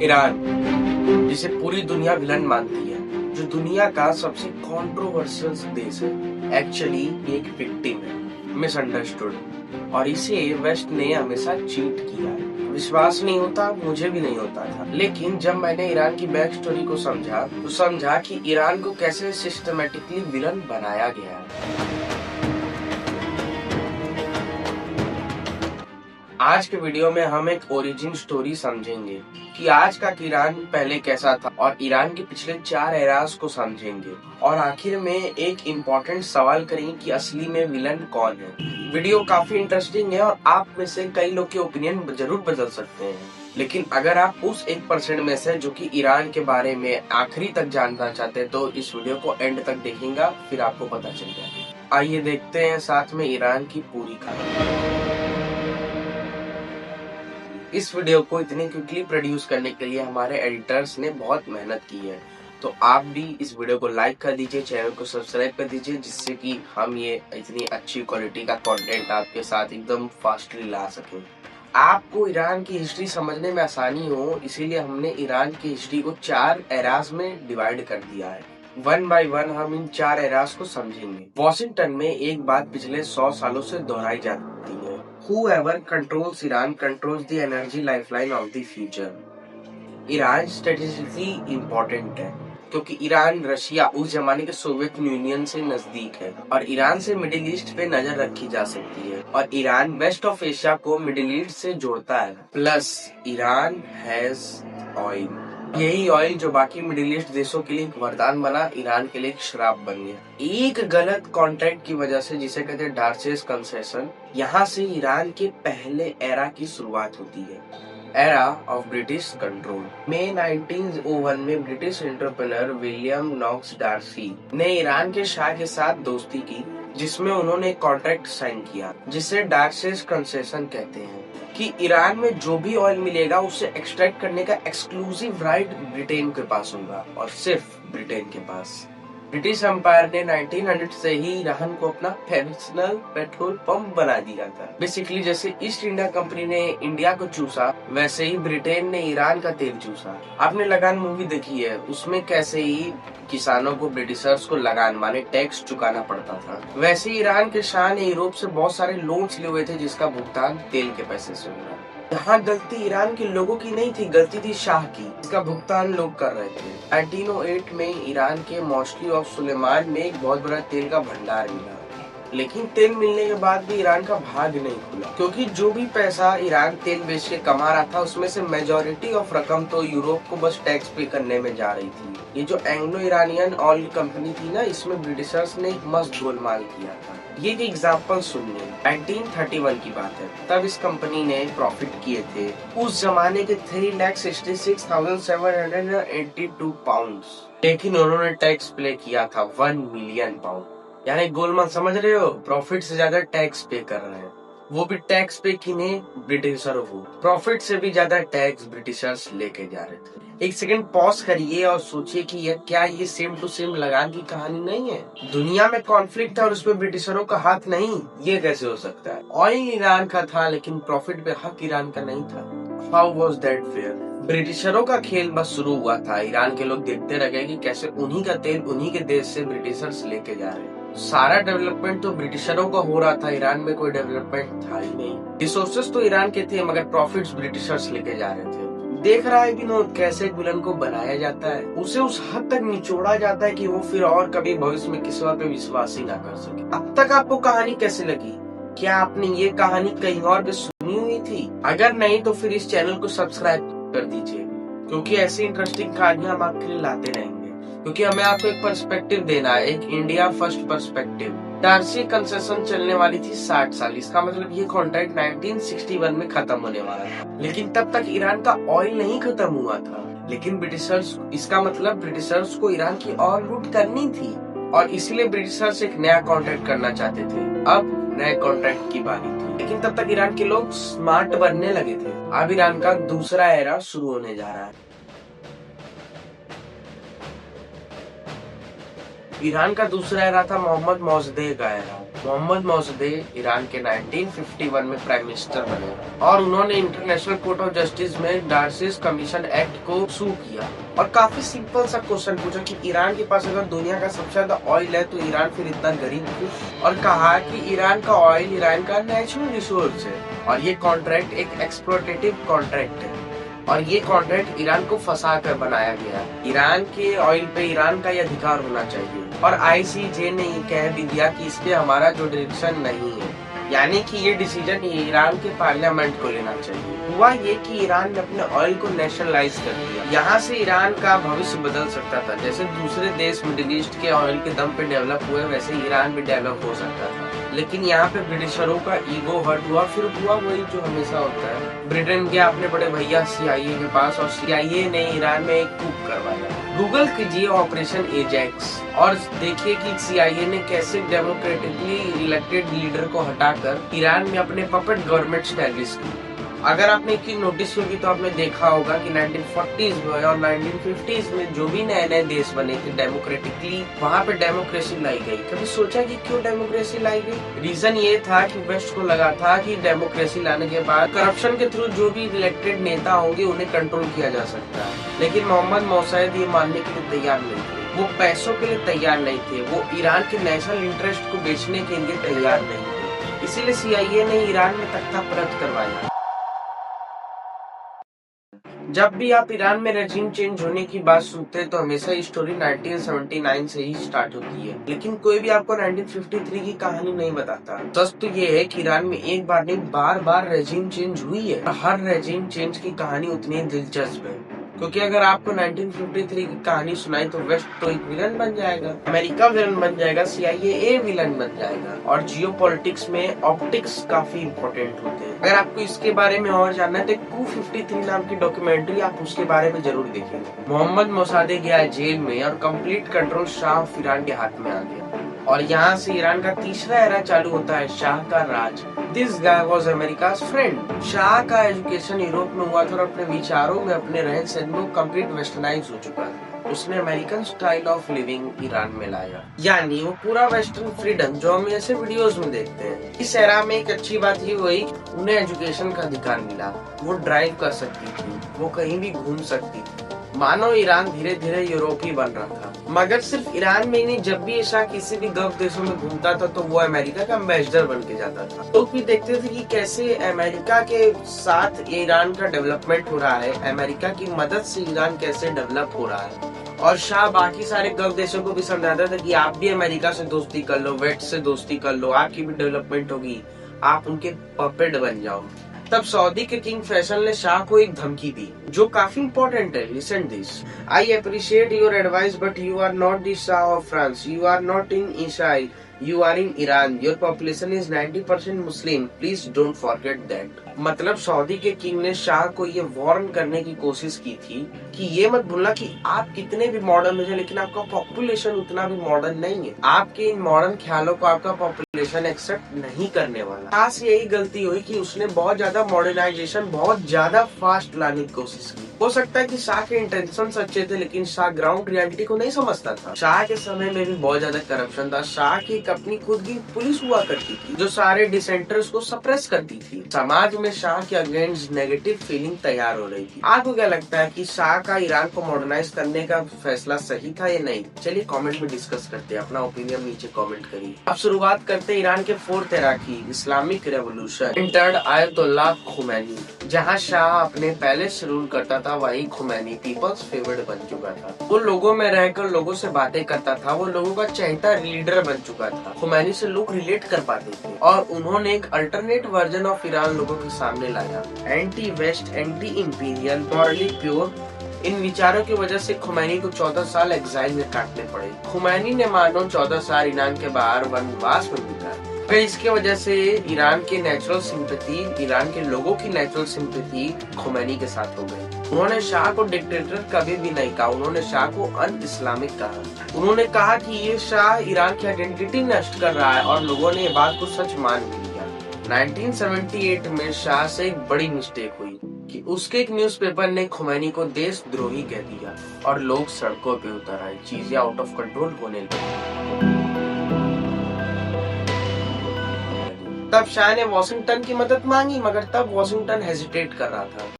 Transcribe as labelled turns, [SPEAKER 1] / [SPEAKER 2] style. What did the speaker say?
[SPEAKER 1] Iran, जिसे पूरी दुनिया विलन मानती है, जो दुनिया का सबसे कंट्रोवर्शियल देश है, एक्चुअली एक विक्टिम है, मिसअंडरस्टूड, और इसे वेस्ट ने हमेशा चीट किया है। विश्वास नहीं होता, मुझे भी नहीं होता था, लेकिन जब मैंने ईरान की बैक स्टोरी को समझा तो समझा कि ईरान को कैसे सिस्टमेटिकली विलन बनाया गया है। आज के वीडियो में हम एक ओरिजिन स्टोरी समझेंगे कि आज का ईरान पहले कैसा था और ईरान के पिछले 4 एरास को समझेंगे और आखिर में एक इम्पोर्टेंट सवाल करेंगे कि असली में विलन कौन है। वीडियो काफी इंटरेस्टिंग है और आप में से कई लोग के ओपिनियन जरूर बदल सकते हैं, लेकिन अगर आप उस 1% में से जो कि ईरान के बारे में आखिरी तक जानना चाहते हैं तो इस वीडियो को एंड तक देखेंगे, फिर आपको पता चल जाएगा। आइए देखते हैं साथ में ईरान की पूरी कहानी। इस वीडियो को इतनी क्विकली प्रोड्यूस करने के लिए हमारे एडिटर्स ने बहुत मेहनत की है, तो आप भी इस वीडियो को लाइक कर दीजिए, चैनल को सब्सक्राइब कर दीजिए, जिससे कि हम ये इतनी अच्छी क्वालिटी का कंटेंट आपके साथ एकदम फास्टली ला सकें। आपको ईरान की हिस्ट्री समझने में आसानी हो, इसीलिए हमने ईरान की हिस्ट्री को 4 एरास में डिवाइड कर दिया है। 1 बाय 1 हम इन 4 एरास को समझेंगे। वॉशिंगटन में एक बात पिछले 100 सालों से दोहराई जाती है, Whoever controls Iran controls the energy lifeline of the future. Iran strategically important है क्योंकि ईरान रशिया उस जमाने के सोवियत यूनियन से नजदीक है और ईरान से मिडिल ईस्ट पे नजर रखी जा सकती है और ईरान वेस्ट ऑफ एशिया को मिडिल ईस्ट से जोड़ता है। प्लस ईरान हैज ऑयल, यही ऑयल जो बाकी मिडिल ईस्ट देशों के लिए एक वरदान बना, ईरान के लिए एक श्राप बन गया। एक गलत कॉन्ट्रैक्ट की वजह से, जिसे कहते हैं डार्सेस कंसेशन, यहाँ से ईरान के पहले एरा की शुरुआत होती है, एरा ऑफ ब्रिटिश कंट्रोल। मई 1901 में British entrepreneur William Knox D'Arcy ने ईरान के शाह के साथ दोस्ती की, जिसमें उन्होंने एक कॉन्ट्रैक्ट साइन किया जिसे डार्सेस कंसेशन कहते हैं कि ईरान में जो भी ऑयल मिलेगा उसे एक्सट्रैक्ट करने का एक्सक्लूसिव राइट ब्रिटेन के पास होगा और सिर्फ ब्रिटेन के पास। ब्रिटिश एम्पायर ने 1900 से ही ईरान को अपना पर्सनल पेट्रोल पंप बना दिया था। बेसिकली जैसे ईस्ट इंडिया कंपनी ने इंडिया को चूसा, वैसे ही ब्रिटेन ने ईरान का तेल चूसा। आपने लगान मूवी देखी है, उसमें कैसे ही किसानों को ब्रिटिशर्स को लगान माने टैक्स चुकाना पड़ता था, वैसे ईरान के शाह ने यूरोप से बहुत सारे लोन्स लिए हुए थे जिसका भुगतान तेल के पैसे से हो रहा। यहाँ गलती ईरान के लोगों की नहीं थी, गलती थी शाह की, इसका भुगतान लोग कर रहे थे। 1908 में ईरान के मॉस्की ऑफ सुलेमान में एक बहुत बड़ा तेल का भंडार मिला, लेकिन तेल मिलने के बाद भी ईरान का भाग्य नहीं खुला, क्योंकि जो भी पैसा ईरान तेल बेच के कमा रहा था उसमें से मेजोरिटी ऑफ रकम तो यूरोप को बस टैक्स पे करने में जा रही थी। ये जो एंग्लो ईरानियन ऑयल कंपनी थी ना, इसमें ब्रिटिशर्स ने एक मस्त गोलमाल किया था। ये एक एग्जाम्पल सुनिए, 1931 की बात है, तब इस कंपनी ने प्रॉफिट किए थे उस जमाने के 3,66,782 पाउंड, लेकिन उन्होंने टैक्स पे किया था 1 मिलियन पाउंड। यानी गोलमाल, समझ रहे हो, प्रॉफिट से ज्यादा टैक्स पे कर रहे हैं, वो भी टैक्स पे किन्हें, ब्रिटिशरों को। प्रॉफिट से भी ज्यादा टैक्स ब्रिटिशर्स लेके जा रहे थे। एक सेकंड पॉज करिए और सोचिए कि क्या ये सेम टू सेम लगान की कहानी नहीं है? दुनिया में कॉन्फ्लिक्ट है और उसमें ब्रिटिशरों का हाथ नहीं, ये कैसे हो सकता है? ऑयल ईरान का था लेकिन प्रॉफिट पे हक ईरान का नहीं था। How was that fair? ब्रिटिशरों का खेल बस शुरू हुआ था, ईरान के लोग देखते रह गए कि कैसे उन्हीं का तेल उन्हीं के देश से ब्रिटिशर्स लेके जा रहे हैं। सारा डेवलपमेंट तो ब्रिटिशरों का हो रहा था, ईरान में कोई डेवलपमेंट था ही नहीं। रिसोर्सेस तो ईरान के थे मगर प्रॉफिट्स ब्रिटिशर्स लेके जा रहे थे। देख रहा है विनोद कैसे एक विलन को बनाया जाता है, उसे उस हद तक निचोड़ा जाता है कि वो फिर और कभी भविष्य में किसी और पे विश्वास ही ना कर सके। अब तक आपको कहानी कैसी लगी? क्या आपने ये कहानी कहीं और पे सुनी हुई थी? अगर नहीं तो फिर इस चैनल को सब्सक्राइब कर दीजिए, क्योंकि ऐसी इंटरेस्टिंग कहानियां हम आपके लिए लाते रहेंगे, क्योंकि हमें आपको एक पर्सपेक्टिव देना है, एक India first perspective. D'Arcy concession चलने वाली थी 60 साल, इसका मतलब ये कॉन्ट्रैक्ट 1961 में खत्म होने वाला था, लेकिन तब तक ईरान का ऑयल नहीं खत्म हुआ था। लेकिन ब्रिटिशर्स, इसका मतलब ब्रिटिशर्स को ईरान की ऑयल लूट करनी थी और इसीलिए ब्रिटिशर्स एक नया कॉन्ट्रैक्ट करना चाहते थे। अब नए कॉन्ट्रैक्ट की बारी थी, लेकिन तब तक ईरान के लोग स्मार्ट बनने लगे थे। अब ईरान का दूसरा एरा शुरू होने जा रहा है। ईरान का दूसरा एरा था मोहम्मद मौजदे का एरा। मोहम्मद मौसदे ईरान के 1951 में प्राइम मिनिस्टर बने और उन्होंने इंटरनेशनल कोर्ट ऑफ जस्टिस में डार्सिस कमीशन एक्ट को सू किया और काफी सिंपल सा क्वेश्चन पूछा कि ईरान के पास अगर दुनिया का सबसे ज्यादा ऑयल है तो ईरान फिर इतना गरीब क्यों, और कहा कि ईरान का ऑयल ईरान का नेचुरल रिसोर्स है और ये कॉन्ट्रैक्ट एक एक्सप्लोटेटिव कॉन्ट्रैक्ट है और ये कॉन्ट्रैक्ट ईरान को फंसा कर बनाया गया। ईरान के ऑयल पे ईरान का ये अधिकार होना चाहिए और आईसीजे ने ये कह भी दिया कि इस पे हमारा जो डिसीजन नहीं है, यानी कि ये डिसीजन ईरान के पार्लियामेंट को लेना चाहिए। हुआ ये कि ईरान ने अपने ऑयल को नेशनलाइज कर दिया। यहाँ से ईरान का भविष्य बदल सकता था। जैसे दूसरे देश मिडिल ईस्ट के ऑयल के दम पे डेवलप हुए वैसे ईरान भी डेवलप हो सकता था, लेकिन यहाँ पे ब्रिटिशरों का ईगो हर्ट हुआ। फिर हुआ वही जो हमेशा होता है, ब्रिटेन गया अपने बड़े भैया CIA के पास और CIA ने ईरान में एक कूप करवाया। गूगल कीजिए ऑपरेशन एजेक्स और देखिए कि CIA ने कैसे डेमोक्रेटिकली इलेक्टेड लीडर को हटाकर ईरान में अपने पपेट गवर्नमेंट स्टैब्लिश की। अगर आपने की नोटिस होगी तो आपने देखा होगा कि 1940s में और 1950s में जो भी नए नए देश बने थे डेमोक्रेटिकली, वहाँ पे डेमोक्रेसी लाई गई। कभी सोचा कि क्यों डेमोक्रेसी लाई गई? रीजन ये था कि वेस्ट को लगा था कि डेमोक्रेसी लाने के बाद करप्शन के थ्रू जो भी इलेक्टेड नेता होंगे उन्हें कंट्रोल किया जा सकता है, लेकिन मोहम्मद मौसाद ये मानने के लिए तैयार नहीं थे। वो पैसों के लिए तैयार नहीं थे, वो ईरान के नेशनल इंटरेस्ट को बेचने के लिए तैयार नहीं थे। इसीलिए CIA ने ईरान में तख्ता परत करवाया। जब भी आप ईरान में रेजिम चेंज होने की बात सुनते हैं तो हमेशा ये स्टोरी 1979 से ही स्टार्ट होती है, लेकिन कोई भी आपको 1953 की कहानी नहीं बताता। सच तो ये है कि ईरान में एक बार नहीं बार बार रेजिम चेंज हुई है। हर रेजिम चेंज की कहानी उतनी दिलचस्प है, क्योंकि अगर आपको 1953 की कहानी सुनाई तो वेस्ट तो एक विलन बन जाएगा, अमेरिका विलन बन जाएगा, CIA विलन बन जाएगा और जियोपॉलिटिक्स में ऑप्टिक्स काफी इम्पोर्टेंट होते हैं। अगर आपको इसके बारे में और जानना है तो 253 नाम की डॉक्यूमेंट्री आप उसके बारे में जरूर देखिए। मोहम्मद मौसादे गया जेल में और complete control Shah of Iran के हाथ में आ गया और यहाँ से ईरान का तीसरा एरा चालू होता है, शाह का राज। This guy was America's friend. शाह का एजुकेशन यूरोप में हुआ था और अपने विचारों में अपने रहन सहन में कंप्लीट वेस्टर्नाइज हो चुका था। उसने American style of living Iran में लाया, यानी वो पूरा वेस्टर्न फ्रीडम जो हम ऐसे वीडियोस में देखते हैं। इस एरा में एक अच्छी बात ये हुई, उन्हें एजुकेशन का अधिकार मिला, वो ड्राइव कर सकती थी, वो कहीं भी घूम सकती थी। मानो ईरान धीरे धीरे यूरोपी बन रहा था। मगर सिर्फ ईरान में ही नहीं, जब भी शाह किसी भी गल्फ देशों में घूमता था तो वो अमेरिका का एम्बेसडर बन के जाता था। तो भी देखते थे कि कैसे अमेरिका के साथ ईरान का डेवलपमेंट हो रहा है, अमेरिका की मदद से ईरान कैसे डेवलप हो रहा है। और शाह बाकी सारे गल्फ देशों को भी समझाता था कि आप भी अमेरिका से दोस्ती कर लो, वेस्ट से दोस्ती कर लो, आपकी भी डेवलपमेंट होगी, आप उनके पपेट बन जाओ। तब सऊदी के किंग फैसल ने शाह को एक धमकी दी जो काफी इंपॉर्टेंट है। Listen this, I appreciate your advice but you are not the shah of France, you are not in ईसाई, you are in Iran, your population is 90% Muslim, please don't forget that. मतलब Saudi के king ने शाह को ये warn करने की कोशिश की थी कि ये मत भूलना कि आप कितने भी मॉडर्न हो जाए लेकिन आपका पॉपुलेशन उतना भी मॉडर्न नहीं है, आपके इन मॉडर्न ख्यालों को आपका पॉपुलेशन एक्सेप्ट नहीं करने वाला। खास यही गलती हुई कि उसने बहुत ज्यादा मॉडर्नाइजेशन बहुत ज्यादा फास्ट लाने की कोशिश की। हो सकता है कि शाह के इंटेंशन अच्छे थे लेकिन शाह ग्राउंड रियलिटी को नहीं समझता था। शाह के समय में भी बहुत ज्यादा करप्शन था। शाह की अपनी खुद की पुलिस हुआ करती थी जो सारे डिसेंटर्स को सप्रेस करती थी। समाज में शाह के अगेंस्ट नेगेटिव फीलिंग तैयार हो रही थी। आपको क्या लगता है कि शाह का ईरान को मॉडर्नाइज करने का फैसला सही था या नहीं? चलिए कमेंट में डिस्कस करते हैं, अपना ओपिनियन नीचे कमेंट करिए। अब शुरुआत करते हैं ईरान के फोर्थ एरा की, Islamic revolution. Entered Ayatollah Khomeini. जहाँ शाह अपने पैलेस रूल करता था वहीं खुमैनी पीपल्स फेवरेट बन चुका था। वो लोगों में रहकर लोगों से बातें करता था, वो लोगों का चहेता लीडर बन चुका था। खुमैनी से लोग रिलेट कर पाते थे और उन्होंने एक अल्टरनेट वर्जन ऑफ ईरान लोगों के सामने लाया। Anti west, anti imperial, morally pure. इन विचारों की वजह से खुमैनी को 14 साल एग्जाइल में काटने पड़े। खुमैनी ने मानो 14 साल ईरान के बाहर वनवास में बिताए। इसके वजह से ईरान के नेचुरल सिंपैथी, ईरान के लोगों की नेचुरल सिंपैथी खुमैनी के साथ हो गई। उन्होंने शाह को डिक्टेटर कभी भी नहीं कहा, उन्होंने शाह को अन इस्लामिक कहा। उन्होंने कहा कि ये शाह ईरान की आइडेंटिटी नष्ट कर रहा है और लोगों ने ये बात को सच मान भी लिया। 1978 में शाह से एक बड़ी मिस्टेक हुई कि उसके एक न्यूज़पेपर ने खुमैनी को देशद्रोही कह दिया और लोग सड़कों पे उतर आए, चीजें आउट ऑफ कंट्रोल होने लगी। तब शाह ने वॉशिंगटन की मदद मांगी, मगर तब वॉशिंगटन हेजिटेट कर रहा था।